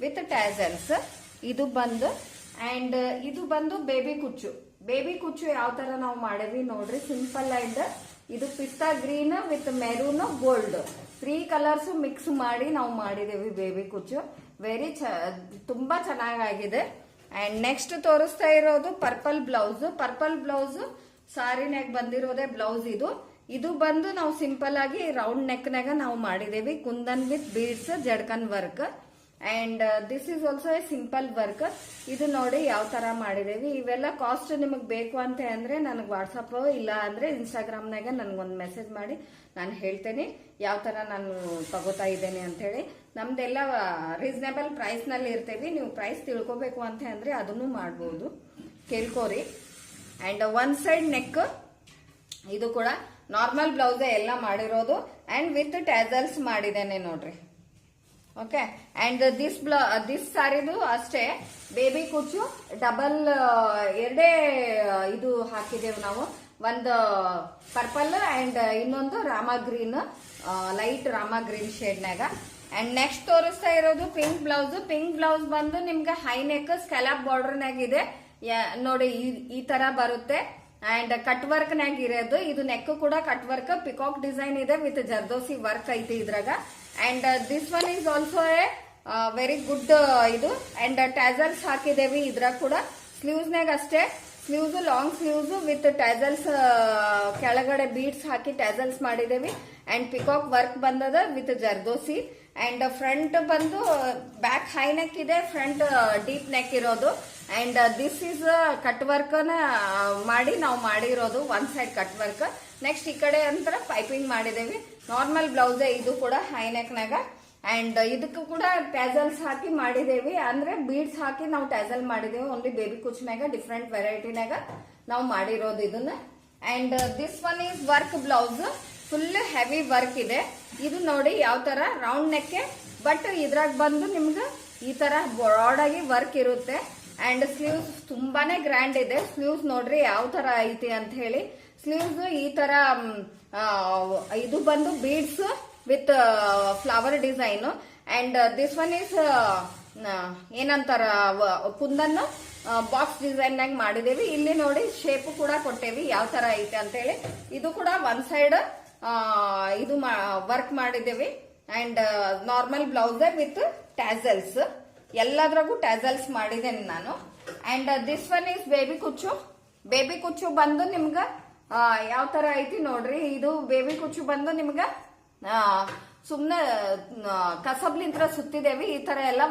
With tassels. ಇದು ಬಂದು and ಇದು ಬಂದು ಬೇಬಿ ಕುಚ್ಚು ಯಾವ ತರ ನಾವು ಮಾಡೇವಿ ನೋಡ್ರಿ. ಸಿಂಪಲ್ ಅಂಡ್ ಇದು ಪಿಸ್ತಾ green with maroon gold 3 colours mix ಮಾಡಿ ನಾವು ಮಾಡಿದೇವಿ ಬೇಬಿ ಕುಚ್ಚು. ತುಂಬಾ ಚೆನ್ನಾಗಿದೆ. ಅಂಡ್ ನೆಕ್ಸ್ಟ್ ತೋರಿಸ್ತಾ ಇರೋದು ಪರ್ಪಲ್ ಬ್ಲೌಸ್ ಸಾರಿನಾಗ ಬಂದಿರೋದೇ ಬ್ಲೌಸ್. ಇದು ಬಂದು ನಾವು ಸಿಂಪಲ್ ಆಗಿ ರೌಂಡ್ ನೆಕ್ನಾಗ ನಾವು ಮಾಡಿದೇವಿ ಕುಂದನ್ ವಿತ್ ಬೀಡ್ಸ್ ಜಡ್ಕನ್ work. And this is also a simple work. ಇದು ನೋಡಿ ಯಾವ ತರ ಮಾಡಿದೇವಿ. ಇವೆಲ್ಲ ಕಾಸ್ಟ್ ನಿಮಗ್ ಬೇಕು ಅಂತ ಅಂದ್ರೆ ನನಗೆ ವಾಟ್ಸಪ್ ಇಲ್ಲ ಅಂದ್ರೆ ಇನ್ಸ್ಟಾಗ್ರಾಮ್ನಾಗ ನನ್ಗೊಂದು ಮೆಸೇಜ್ ಮಾಡಿ ನಾನು ಹೇಳ್ತೇನೆ ಯಾವ ತರ ನಾನು ತಗೋತಾ ಇದ್ದೇನೆ ಅಂತ ಹೇಳಿ. ನಮ್ದೆಲ್ಲ ರೀಸನೇಬಲ್ ಪ್ರೈಸ್ ನಲ್ಲಿ ಇರ್ತೇವಿ. ನೀವು ಪ್ರೈಸ್ ತಿಳ್ಕೊಬೇಕು ಅಂತ ಅಂದ್ರೆ ಅದನ್ನು ಮಾಡಬಹುದು, ಕೇಳ್ಕೋರಿ. ಅಂಡ್ ಒನ್ ಸೈಡ್ ನೆಕ್ ಇದು ಕೂಡ ನಾರ್ಮಲ್ ಬ್ಲೌಸ್ ಎಲ್ಲ ಮಾಡಿರೋದು ಅಂಡ್ ವಿತ್ ಟ್ಯಾಸಲ್ಸ್ ಮಾಡಿದ್ದೇನೆ ನೋಡ್ರಿ. ಓಕೆ. ಅಂಡ್ ದಿಸ್ ಸಾರಿದು ಅಷ್ಟೇ ಬೇಬಿ ಕುಚ್ಚು ಡಬಲ್ ಎರಡೇ ಇದು ಹಾಕಿದೇವು ನಾವು. ಒಂದು ಪರ್ಪಲ್ ಅಂಡ್ ಇನ್ನೊಂದು Rama green, light Rama green ಶೇಡ್ನಾಗ. ಅಂಡ್ ನೆಕ್ಸ್ಟ್ ತೋರಿಸ್ತಾ ಇರೋದು ಪಿಂಕ್ ಬ್ಲೌಸ್ ಬಂದು ನಿಮ್ಗೆ ಹೈ ನೆಕ್ ಸ್ಕ್ಯಾಲಪ್ ಬಾರ್ಡರ್ನಾಗ ಇದೆ ನೋಡಿ. ಈ ತರ ಬರುತ್ತೆ. ಅಂಡ್ ಕಟ್ ವರ್ಕ್ ನಾಗ ಇರೋದು. ಇದು ನೆಕ್ ಕೂಡ ಕಟ್ ವರ್ಕ್, ಪಿಕಾಕ್ ಡಿಸೈನ್ ಇದೆ ವಿತ್ ಜರ್ದೋಸಿ ವರ್ಕ್ ಐತಿ ಇದ್ರಾಗ. And this one is also a very good ಇದು. ಅಂಡ್ ಟ್ಯಾಸಲ್ಸ್ ಹಾಕಿದೇವಿ ಇದ್ರಾಗ ಕೂಡ. ಸ್ಲೀವ್ಸ್ ನಾಗ ಅಷ್ಟೇ, sleeves long sleeves with tassels ಕೆಳಗಡೆ ಬೀಡ್ಸ್ ಹಾಕಿ ಟ್ಯಾಸಲ್ಸ್ ಮಾಡಿದೇವಿ. ಅಂಡ್ ಪಿಕಾಕ್ ವರ್ಕ್ ಬಂದದ ವಿತ್ ಜರ್ದೋಸಿ. ಅಂಡ್ ಫ್ರಂಟ್ ಬಂದು ಬ್ಯಾಕ್ ಹೈ ನೆಕ್ ಇದೆ, ಫ್ರಂಟ್ ಡೀಪ್ ನೆಕ್ ಇರೋದು. And this is cut work ಮಾಡಿ ನಾವು ಮಾಡಿರೋದು, one side cut work. Next ಈ ಕಡೆ ಅಂತ ಪೈಪಿಂಗ್ ಮಾಡಿದೇವಿ. ನಾರ್ಮಲ್ ಬ್ಲೌಸ್ ಇದು ಕೂಡ ಹೈ ನೆಕ್ ನಾಗ. ಅಂಡ್ ಇದಕ್ಕೂ ಕೂಡ ಟ್ಯಾಸಲ್ಸ್ ಹಾಕಿ ಮಾಡಿದೇವಿ, ಅಂದ್ರೆ ಬೀಡ್ಸ್ ಹಾಕಿ ನಾವು ಟ್ಯಾಸಲ್ ಮಾಡಿದೇವಿ. ಓನ್ಲಿ ಬೇಬಿ ಕುಚ್ನಾಗ ಡಿಫ್ರೆಂಟ್ ವೆರೈಟಿನಾಗ ನಾವು ಮಾಡಿರೋದು ಇದನ್ನ. And this one is work blouse, full heavy work ಇದೆ. ಇದು ನೋಡಿ ಯಾವ ತರ ರೌಂಡ್ ನೆಕ್, ಬಟ್ ಇದ್ರಾಗ ಬಂದು ನಿಮ್ಗೆ ಈ ತರ ಬ್ರಾಡ್ ಆಗಿ ವರ್ಕ್ ಇರುತ್ತೆ. ಅಂಡ್ ಸ್ಲೀವ್ಸ್ ತುಂಬಾನೇ ಗ್ರ್ಯಾಂಡ್ ಇದೆ. ಸ್ಲೀವ್ಸ್ ನೋಡ್ರಿ ಯಾವ ತರ ಐತಿ ಅಂತ ಹೇಳಿ. ಸ್ಲೀವ್ಸ್ ಈ ತರ ಇದು ಬಂದು beads with flower design. And this one is ಏನಂತಾರ ಕುಂದನ್ ಬಾಕ್ಸ್ ಡಿಸೈನ್ ನಾಗ ಮಾಡಿದೇವಿ. ಇಲ್ಲಿ ನೋಡಿ ಶೇಪ್ ಕೂಡ ಕೊಟ್ಟೇವಿ ಯಾವ ತರ ಐತೆ ಅಂತ ಹೇಳಿ. ಇದು ಕೂಡ ಒನ್ ಸೈಡ್ ಇದು ವರ್ಕ್ ಮಾಡಿದೇವಿ. And normal blouse with tassels, ಎಲ್ಲದ್ರಾಗೂ ಟ್ಯಾಸಲ್ಸ್ ಮಾಡಿದ್ದೇನೆ ನಾನು. And this one is baby ಕುಚ್ಚು ಬಂದು ನಿಮ್ಗ ಯಾವ ತರ ಐತಿ ನೋಡ್ರಿ. ಇದು ಬೇಬಿ ಕುಚ್ಚು ಬಂದು ನಿಮ್ಗ ಸುಮ್ನೆ ಕಸಬ್ಲಿಂತ್ರ ಸುತ್ತಿದೇವಿ ಈ ತರ ಎಲ್ಲ